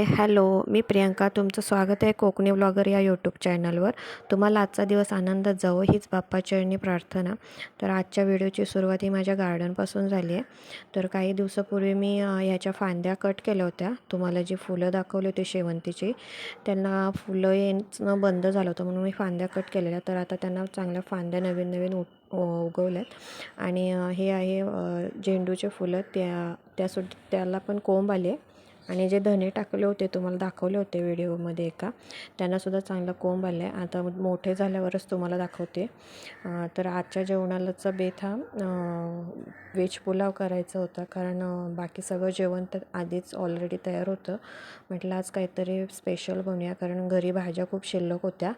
Hello, मी प्रियंका. तुमचं स्वागत आहे कोकणी ब्लॉगर या यूट्यूब चॅनलवर. तुम्हाला आजचा दिवस आनंदात जावो हीच बाप्पाचरणी प्रार्थना. तर आजच्या व्हिडिओची सुरुवात ही माझ्या गार्डनपासून झाली आहे. तर काही दिवसापूर्वी मी ह्याच्या फांद्या कट केल्या होत्या. तुम्हाला जी फुलं दाखवली होती शेवंतीची, त्यांना फुलं येणं बंद झालं होतं म्हणून मी फांद्या कट केलेल्या. तर आता त्यांना चांगल्या फांद्या नवीन नवीन उगवल्यात आणि हे आहे झेंडूचे फुलं. त्याला पण कोंब आले आणि जे धने टाकले होते तुम्हाला दाखवले होते व्हिडिओमध्ये एका, त्यांनासुद्धा चांगला कोंब आला आहे. आता मोठे झाल्यावरच तुम्हाला दाखवते. तर आजच्या जेवणालाचा बेत हा व्हेज पुलाव करायचा होता, कारण बाकी सगळं जेवण तर आधीच ऑलरेडी तयार होतं. म्हटलं आज काहीतरी स्पेशल बनवूया, कारण घरी भाज्या खूप शिल्लक होत्या.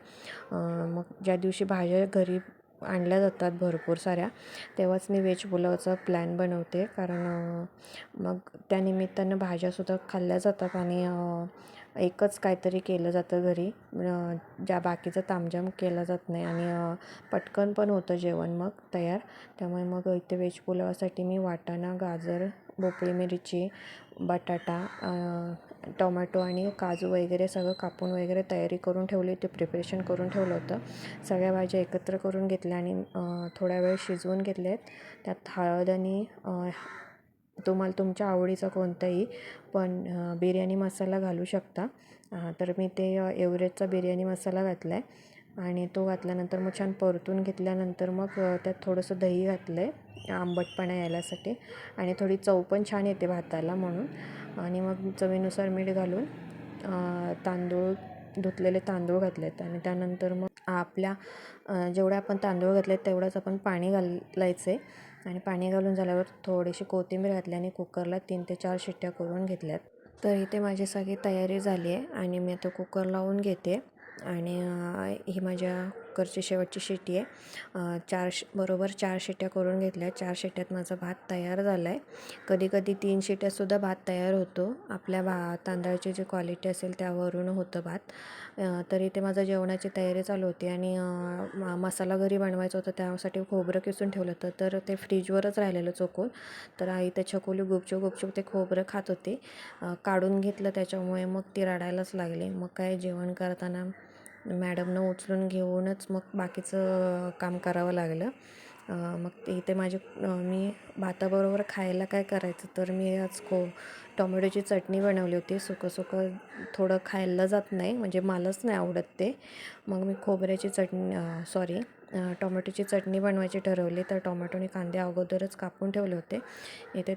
मग ज्या दिवशी भाज्या घरी आणल्या जातात भरपूर साऱ्या, तेव्हाच मी व्हेज पुलावचा प्लॅन बनवते, कारण मग त्यानिमित्तानं भाज्यासुद्धा खाल्ल्या जातात आणि एकच काहीतरी केलं जातं घरी, ज्या बाकीचं तामझाम केला जात नाही आणि पटकन पण होतं जेवण मग तयार. त्यामुळे मग इथे व्हेज पुलावासाठी मी वाटाणा, गाजर, भोपळी मिरची, बटाटा, टोमॅटो आणि काजू वगैरे सगळं कापून वगैरे तयारी करून ठेवली होती, प्रिपरेशन करून ठेवलं होतं. सगळ्या भाज्या एकत्र करून घेतल्या आणि थोड्या वेळ शिजवून घेतल्या आहेत. त्यात हळद आणि तुम्हाला तुमच्या आवडीचा कोणताही पण बिर्याणी मसाला घालू शकता. तर मी ते एव्हरेस्टचा बिर्याणी मसाला घातला आहे आणि तो घातल्यानंतर मग छान परतून घेतल्यानंतर मग त्यात थोडंसं दही घातलं आहे आंबटपणा यायसाठी आणि थोडी चव पण छान येते भाताला म्हणून. आणि मग चवीनुसार मीठ घालून धुतलेले तांदूळ घातलेत आणि त्यानंतर मग आपल्या जेवढे आपण तांदूळ घातले तेवढंच आपण पाणी घालायचं आहे आणि पाणी घालून झाल्यावर थोडीशी कोथिंबीर घातली आणि कुकरला 3 ते 4 शिट्ट्या करून घेतल्यात. तर इथे माझी सगळी तयारी झाली आहे आणि मी आता कुकर लावून घेते आणि ही माझ्या कुकरची शेवटची शिट्टी आहे. बरोबर 4 शिट्ट्या करून घेतल्या. 4 शिट्ट्यात माझा भात तयार झाला आहे. कधीकधी 3 शिट्ट्यातसुद्धा भात तयार होतो. आपल्या तांदळाची जी क्वालिटी असेल त्यावरून होतं भात. तर इथे माझं जेवणाची तयारी चालू होती आणि मसाला घरी बनवायचा होता, त्यासाठी खोबरं किसून ठेवलं होतं. तर ते फ्रीजवरच राहिलेलं चोकून. तर आई ते छकुली गुपचूप ते खोबरं खात होती. काढून घेतलं त्याच्यामुळे मग ती रडायलाच लागली. मग काय जेवण करताना मॅडमनं उचलून घेऊनच मग बाकीचं काम करावं लागलं. मग इथे मी भाताबरोबर खायला काय करायचं, तर मी आज टोमॅटोची चटणी बनवली होती. सुकं थोडं खायला जात नाही, म्हणजे मलाच नाही आवडत ते. मग मी टोमॅटोची चटणी बनवायची ठरवली. तर टोमॅटो आणि कांदे अगोदरच कापून ठेवले होते. इथे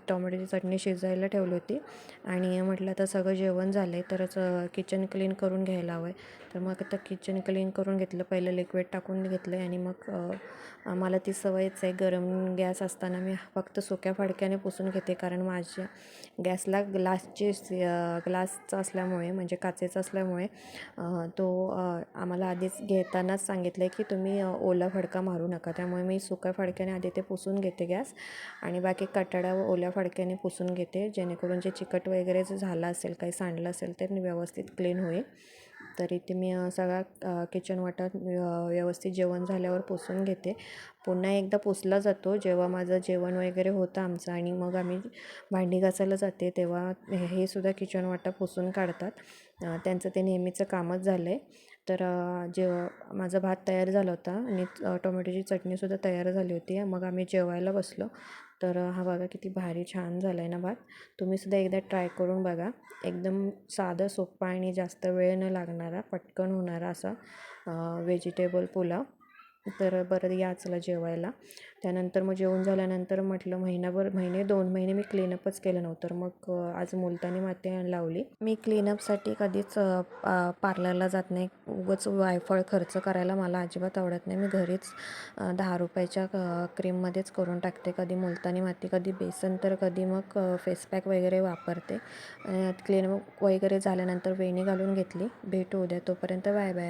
टोमॅटोची चटणी शिजायला ठेवली होती आणि म्हटलं आता सगळं जेवण झालं आहे तरच किचन क्लीन करून घ्यायला हवं आहे. तर मग आता किचन क्लीन करून घेतलं. पहिलं लिक्विड टाकून घेतलं आणि मग मला ती सवयच आहे, गरम गॅस असताना मी फक्त सुक्या फडक्याने पुसून घेते, कारण माझ्या गॅसला ग्लासचा असल्यामुळे, म्हणजे काचेचा असल्यामुळे आम्हाला आधीच घेतानाच सांगितलं आहे की तुम्ही ओला फडका मारू नका. त्यामुळे मी सुक्या फडक्याने आधी ते पुसून घेते गॅस आणि बाकी कटाड्या ओल्या फडक्याने पुसून घेते, जेणेकरून जे चिकट वगैरे जे झालं असेल, काही सांडलं असेल ते व्यवस्थित क्लीन होईल. तर इथे मी सगळा किचन वाटा व्यवस्थित जेवण झाल्यावर पुसून घेते. पुन्हा एकदा पुसला जातो जेव्हा माझं जेवण वगैरे होतं आमचं आणि मग आम्ही भांडी घासायला जाते, तेव्हा हे सुद्धा किचन वाटा पुसून काढतात. त्यांचं ते नेहमीचं कामच झालं आहे. तर जेव्हा माझा भात तयार झाला होता आणि टोमॅटोची चटणीसुद्धा तयार झाली होती, मग आम्ही जेवायला बसलो. तर हा बघा किती भारी छान झाला आहे ना भात. तुम्हीसुद्धा एकदा ट्राय करून बघा. एकदम साधं, सोपा आणि जास्त वेळ न लागणारा, पटकन होणारा असा व्हेजिटेबल पुलाव. तर बरं या चला जेवायला. त्यानंतर मग जेवण झाल्यानंतर म्हटलं 2 महिने मी क्लीनअपच केलं नव्हतं. तर मग आज मुलतानी माती लावली. मी क्लीनअपसाठी कधीच पार्लरला जात नाही. उगाच वायफळ खर्च करायला मला अजिबात आवडत नाही. मी घरीच 10 रुपयाच्या क्रीममध्येच करून टाकते. कधी मुलतानी माती, कधी बेसन, तर कधी मग फेस पॅक वगैरे वापरते. क्लीनअप वगैरे झाल्यानंतर वेणी घालून घेतली. भेटू उद्या, तोपर्यंत बाय बाय.